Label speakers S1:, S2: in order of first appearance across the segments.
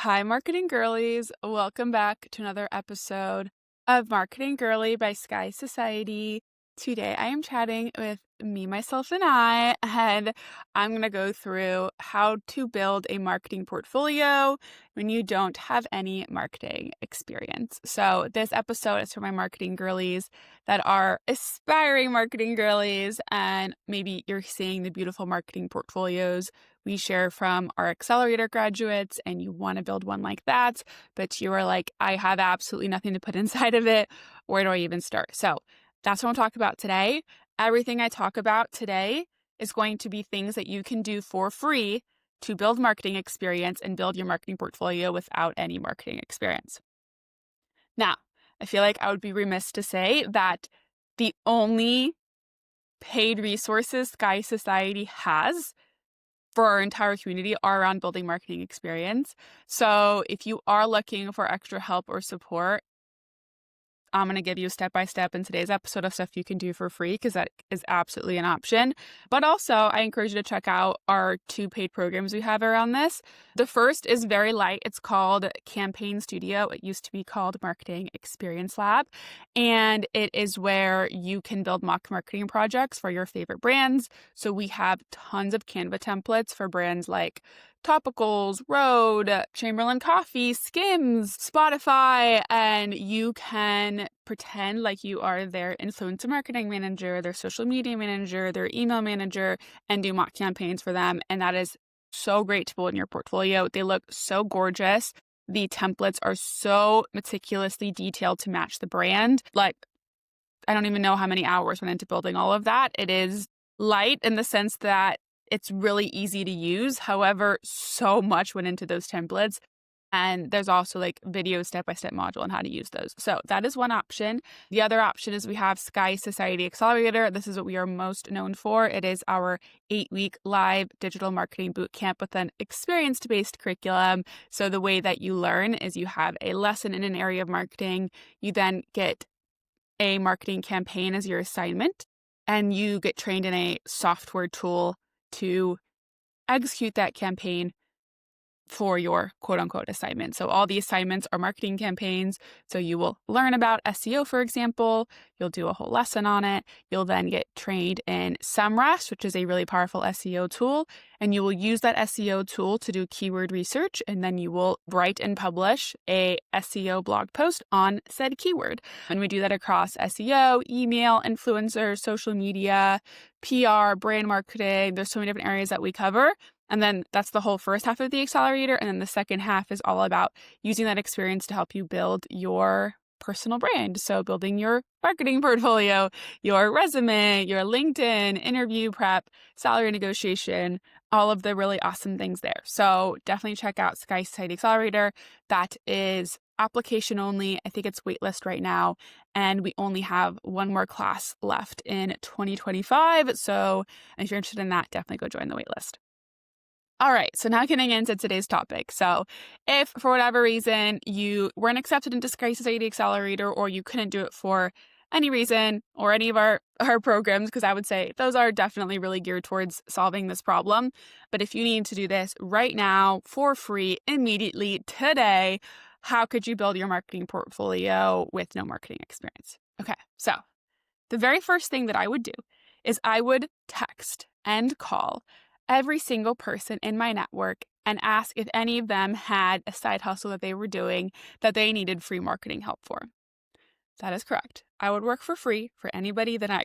S1: Hi, marketing girlies. Welcome back to another episode of Marketing Girly by Sky Society. Today I am chatting with me, myself, and and I'm going to go through how to build a marketing portfolio when you don't have any marketing experience. So, this episode is for my marketing girlies that are aspiring marketing girlies, and maybe you're seeing the beautiful marketing portfolios we share from our accelerator graduates and you want to build one like that, but you are like, I have absolutely nothing to put inside of it. Where do I even start? So that's what I'm talking about today. Everything I talk about today is going to be things that you can do for free to build marketing experience and build your marketing portfolio without any marketing experience. Now, I feel like I would be remiss to say that the only paid resources Sky Society has for our entire community are around building marketing experience. So if you are looking for extra help or support, I'm going to give you step by step in today's episode of stuff you can do for free because that is absolutely an option. But also, I encourage you to check out our two paid programs we have around this. The first is very light. It's called Campaign Studio. It used to be called Marketing Experience Lab. And it is where you can build mock marketing projects for your favorite brands. So we have tons of Canva templates for brands like Topicals, Rode, Chamberlain Coffee, Skims, Spotify, and you can pretend like you are their influencer marketing manager, their social media manager, their email manager, and do mock campaigns for them. And that is so great to build in your portfolio. They look so gorgeous. The templates are so meticulously detailed to match the brand. Like, I don't even know how many hours went into building all of that. It is light in the sense that it's really easy to use. However, so much went into those templates. And there's also like video step-by-step module on how to use those. So that is one option. The other option is we have Sky Society Accelerator. This is what we are most known for. It is our 8-week live digital marketing bootcamp with an experience-based curriculum. So the way that you learn is you have a lesson in an area of marketing. You then get a marketing campaign as your assignment, and you get trained in a software tool to execute that campaign for your quote unquote assignment. So all the assignments are marketing campaigns. So you will learn about SEO, for example. You'll do a whole lesson on it. You'll then get trained in SEMrush, which is a really powerful SEO tool. And you will use that SEO tool to do keyword research. And then you will write and publish a SEO blog post on said keyword. And we do that across SEO, email, influencers, social media, PR, brand marketing. There's so many different areas that we cover. And then that's the whole first half of the accelerator. And then the second half is all about using that experience to help you build your personal brand. So building your marketing portfolio, your resume, your LinkedIn, interview prep, salary negotiation, all of the really awesome things there. So definitely check out Sky Society Accelerator. That is application only. I think it's waitlist right now. And we only have one more class left in 2025. So if you're interested in that, definitely go join the waitlist. All right, so now getting into today's topic. So if for whatever reason you weren't accepted into Sky Society Accelerator or you couldn't do it for any reason or any of our programs, because I would say those are definitely really geared towards solving this problem. But if you need to do this right now for free, immediately, today, how could you build your marketing portfolio with no marketing experience? Okay, so the very first thing that I would do is I would text and call every single person in my network and ask if any of them had a side hustle that they were doing that they needed free marketing help for. That is correct. I would work for free for anybody that I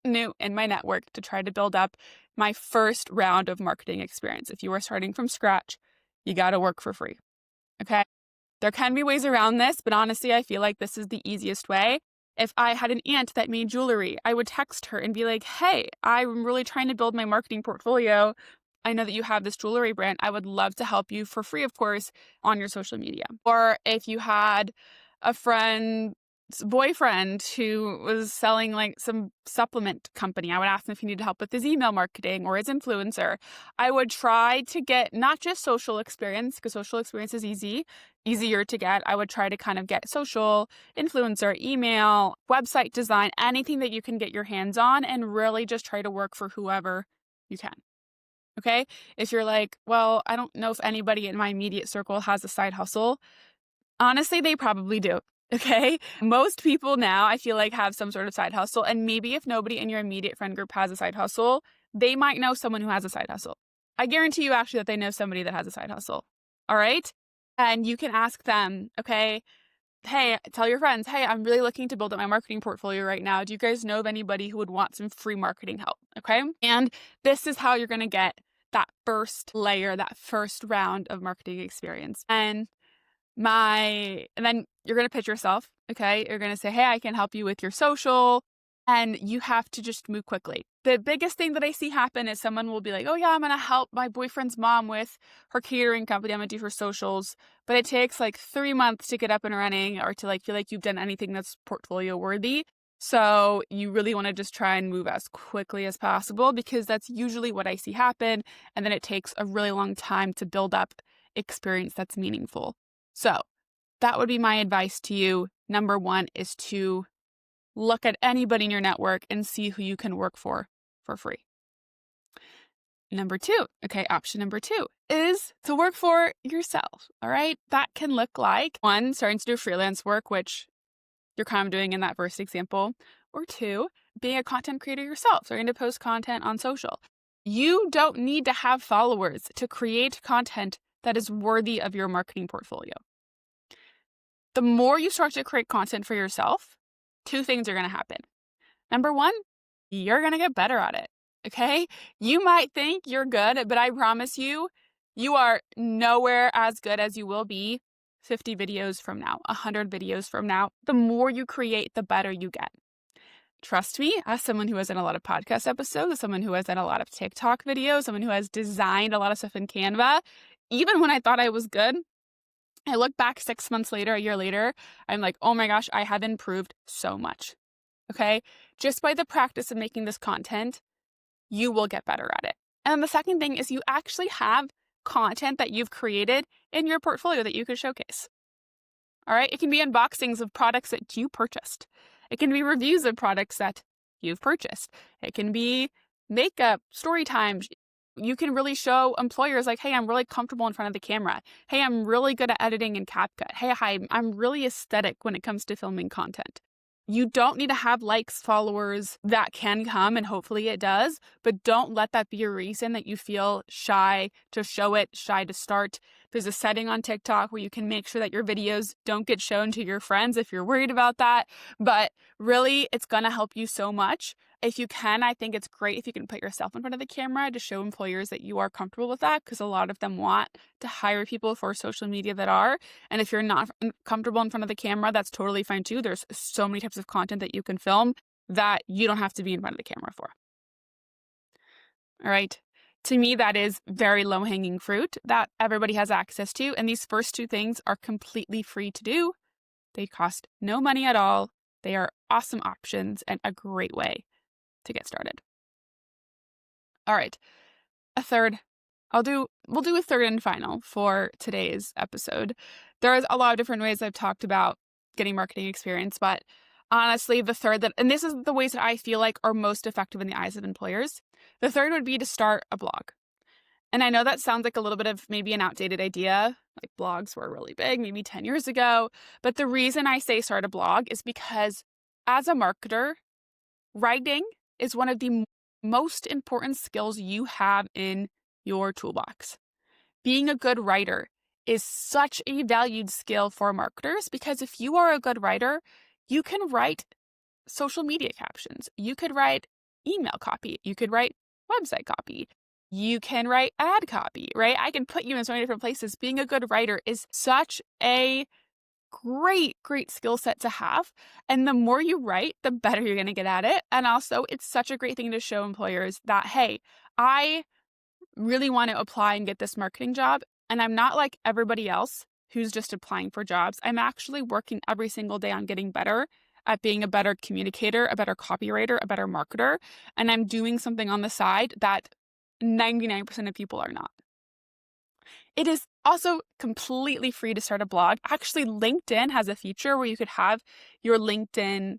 S1: knew in my network to try to build up my first round of marketing experience. If you are starting from scratch, you got to work for free. Okay? There can be ways around this, but honestly, I feel like this is the easiest way. If I had an aunt that made jewelry, I would text her and be like, hey, I'm really trying to build my marketing portfolio. I know that you have this jewelry brand. I would love to help you for free, of course, on your social media. Or if you had a friend's boyfriend who was selling like some supplement company, I would ask him if he needed help with his email marketing or his influencer. I would try to get not just social experience, because social experience is easier to get. I would try to kind of get social, influencer, email, website design, anything that you can get your hands on, and really just try to work for whoever you can. Okay. If you're like, well, I don't know if anybody in my immediate circle has a side hustle. Honestly, they probably do. Okay. Most people now, I feel like, have some sort of side hustle. And maybe if nobody in your immediate friend group has a side hustle, they might know someone who has a side hustle. I guarantee you actually that they know somebody that has a side hustle. All right. And you can ask them, okay, hey, tell your friends, hey, I'm really looking to build up my marketing portfolio right now. Do you guys know of anybody who would want some free marketing help? Okay. And this is how you're going to get that first layer, that first round of marketing experience. And then you're going to pitch yourself. Okay. You're going to say, hey, I can help you with your social. And you have to just move quickly. The biggest thing that I see happen is someone will be like, oh, yeah, I'm going to help my boyfriend's mom with her catering company. I'm going to do her socials. But it takes like 3 months to get up and running or to like feel like you've done anything that's portfolio worthy. So you really want to just try and move as quickly as possible because that's usually what I see happen. And then it takes a really long time to build up experience that's meaningful. So that would be my advice to you. Number one is to look at anybody in your network and see who you can work for free. Number two, okay, option number two is to work for yourself. All right. That can look like one, starting to do freelance work, which you're kind of doing in that first example, or two, being a content creator yourself, starting to post content on social. You don't need to have followers to create content that is worthy of your marketing portfolio. The more you start to create content for yourself, two things are going to happen. Number one, you're going to get better at it. Okay. You might think you're good, but I promise you, you are nowhere as good as you will be 50 videos from now, 100 videos from now. The more you create, the better you get. Trust me, as someone who has done a lot of podcast episodes, as someone who has done a lot of TikTok videos, someone who has designed a lot of stuff in Canva, even when I thought I was good, I look back 6 months later, a year later, I'm like, oh my gosh, I have improved so much. Okay. Just by the practice of making this content, you will get better at it. And the second thing is you actually have content that you've created in your portfolio that you could showcase. All right. It can be unboxings of products that you purchased. It can be reviews of products that you've purchased. It can be makeup, story times. You can really show employers like, hey, I'm really comfortable in front of the camera. Hey, I'm really good at editing in CapCut. Hey, I'm really aesthetic when it comes to filming content. You don't need to have likes, followers. That can come, and hopefully it does, but don't let that be a reason that you feel shy to show it, shy to start. There's a setting on TikTok where you can make sure that your videos don't get shown to your friends if you're worried about that, but really it's going to help you so much. If you can, I think it's great if you can put yourself in front of the camera to show employers that you are comfortable with that, because a lot of them want to hire people for social media that are. And if you're not comfortable in front of the camera, that's totally fine too. There's so many types of content that you can film that you don't have to be in front of the camera for. All right. To me, that is very low-hanging fruit that everybody has access to. And these first two things are completely free to do. They cost no money at all. They are awesome options and a great way to get started. All right. We'll do a third and final for today's episode. There's a lot of different ways I've talked about getting marketing experience, but honestly, and this is the ways that I feel like are most effective in the eyes of employers. The third would be to start a blog. And I know that sounds like a little bit of maybe an outdated idea, like blogs were really big, maybe 10 years ago. But the reason I say start a blog is because as a marketer, writing is one of the most important skills you have in your toolbox. Being a good writer is such a valued skill for marketers because if you are a good writer, you can write social media captions. You could write email copy. You could write website copy. You can write ad copy, right? I can put you in so many different places. Being a good writer is such a great skill set to have. And the more you write, the better you're going to get at it. And also, it's such a great thing to show employers that, hey, I really want to apply and get this marketing job. And I'm not like everybody else who's just applying for jobs. I'm actually working every single day on getting better at being a better communicator, a better copywriter, a better marketer. And I'm doing something on the side that 99% of people are not. It is also completely free to start a blog. Actually, LinkedIn has a feature where you could have your LinkedIn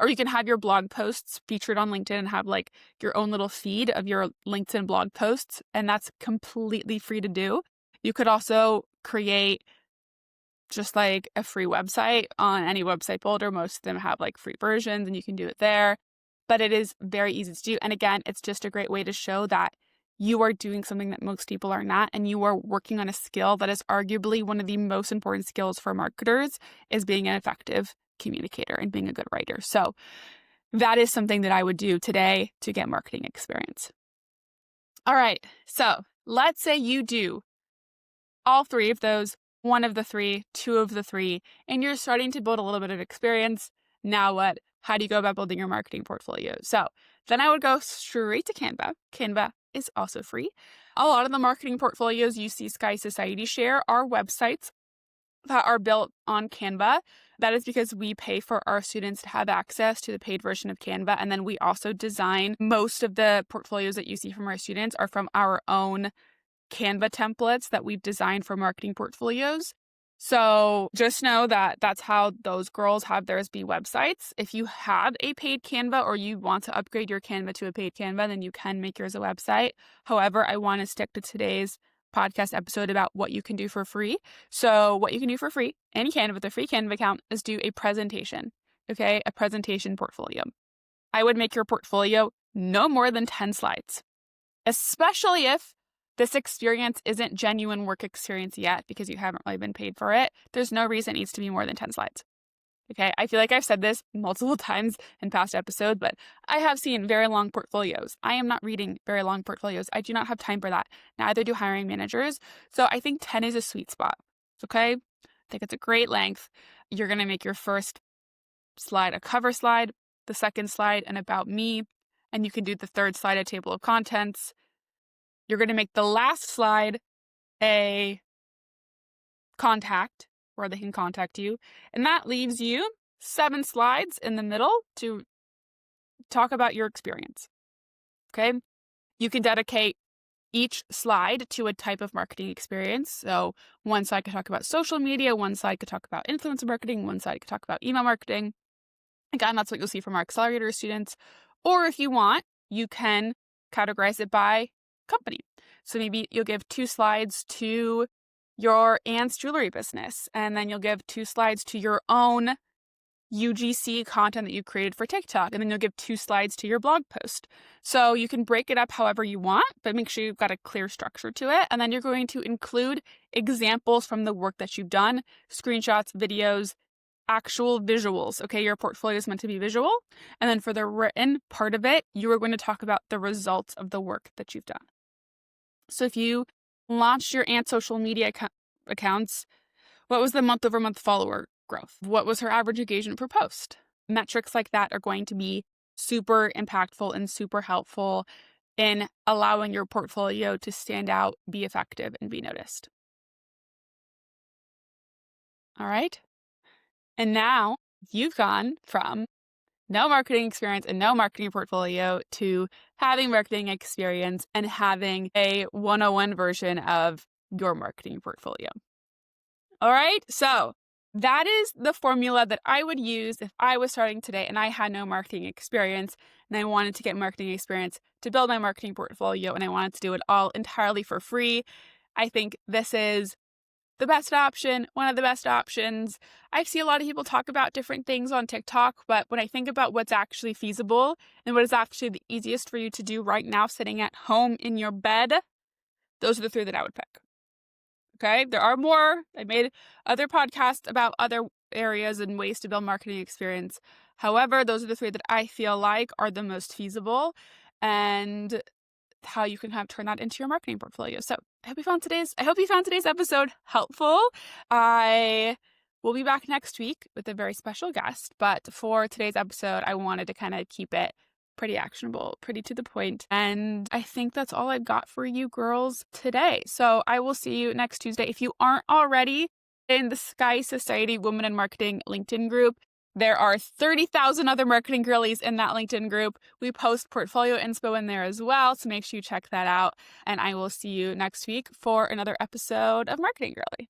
S1: Or you can have your blog posts featured on LinkedIn and have like your own little feed of your LinkedIn blog posts. And that's completely free to do. You could also create just like a free website on any website builder. Most of them have like free versions and you can do it there. But it is very easy to do. And again, it's just a great way to show that you are doing something that most people are not, and you are working on a skill that is arguably one of the most important skills for marketers, is being an effective communicator and being a good writer. So that is something that I would do today to get marketing experience. All right. So let's say you do all three of those, one of the three, two of the three, and you're starting to build a little bit of experience. Now what? How do you go about building your marketing portfolio? So then I would go straight to Canva. Canva is also free. A lot of the marketing portfolios you see Sky Society share are websites that are built on Canva. That is because we pay for our students to have access to the paid version of Canva. And then we also design most of the portfolios that you see from our students are from our own Canva templates that we've designed for marketing portfolios. So just know that that's how those girls have theirs be websites. If you have a paid Canva or you want to upgrade your Canva to a paid Canva, then you can make yours a website. However, I want to stick to today's podcast episode about what you can do for free. So what you can do for free in Canva with a free Canva account is do a presentation, okay? A presentation portfolio. I would make your portfolio no more than 10 slides, especially if this experience isn't genuine work experience yet because you haven't really been paid for it. There's no reason it needs to be more than 10 slides. Okay, I feel like I've said this multiple times in past episodes, but I have seen very long portfolios. I am not reading very long portfolios. I do not have time for that. Neither do hiring managers. So I think 10 is a sweet spot. Okay, I think it's a great length. You're going to make your first slide a cover slide, the second slide an about me, and you can do the third slide a table of contents. You're going to make the last slide a contact, where they can contact you. And that leaves you 7 slides in the middle to talk about your experience. Okay? You can dedicate each slide to a type of marketing experience. So one slide could talk about social media, one slide could talk about influencer marketing, one slide could talk about email marketing. Again, that's what you'll see from our accelerator students. Or if you want, you can categorize it by company. So maybe you'll give 2 slides to your aunt's jewelry business, and then you'll give 2 slides to your own UGC content that you created for TikTok, and then you'll give 2 slides to your blog post. So you can break it up however you want, but make sure you've got a clear structure to it. And then you're going to include examples from the work that you've done, screenshots, videos, actual visuals. Okay, your portfolio is meant to be visual. And then for the written part of it, you are going to talk about the results of the work that you've done. So if you launched your aunt's social media accounts, what was the month-over-month follower growth? What was her average engagement per post? Metrics like that are going to be super impactful and super helpful in allowing your portfolio to stand out, be effective, and be noticed. All right. And now you've gone from no marketing experience and no marketing portfolio to having marketing experience and having a 101 version of your marketing portfolio. All right. So that is the formula that I would use if I was starting today and I had no marketing experience and I wanted to get marketing experience to build my marketing portfolio and I wanted to do it all entirely for free. I think this is the best option, one of the best options. I see a lot of people talk about different things on TikTok, but when I think about what's actually feasible and what is actually the easiest for you to do right now, sitting at home in your bed, those are the 3 that I would pick. Okay, there are more. I made other podcasts about other areas and ways to build marketing experience. However, those are the 3 that I feel like are the most feasible and how you can turn that into your marketing portfolio. So I hope you found today's episode helpful. I will be back next week with a very special guest, but for today's episode, I wanted to kind of keep it pretty actionable, pretty to the point. And I think that's all I've got for you girls today. So I will see you next Tuesday. If you aren't already in the Sky Society Women in Marketing LinkedIn group, there are 30,000 other marketing girlies in that LinkedIn group. We post portfolio inspo in there as well, so make sure you check that out. And I will see you next week for another episode of Marketing Girly.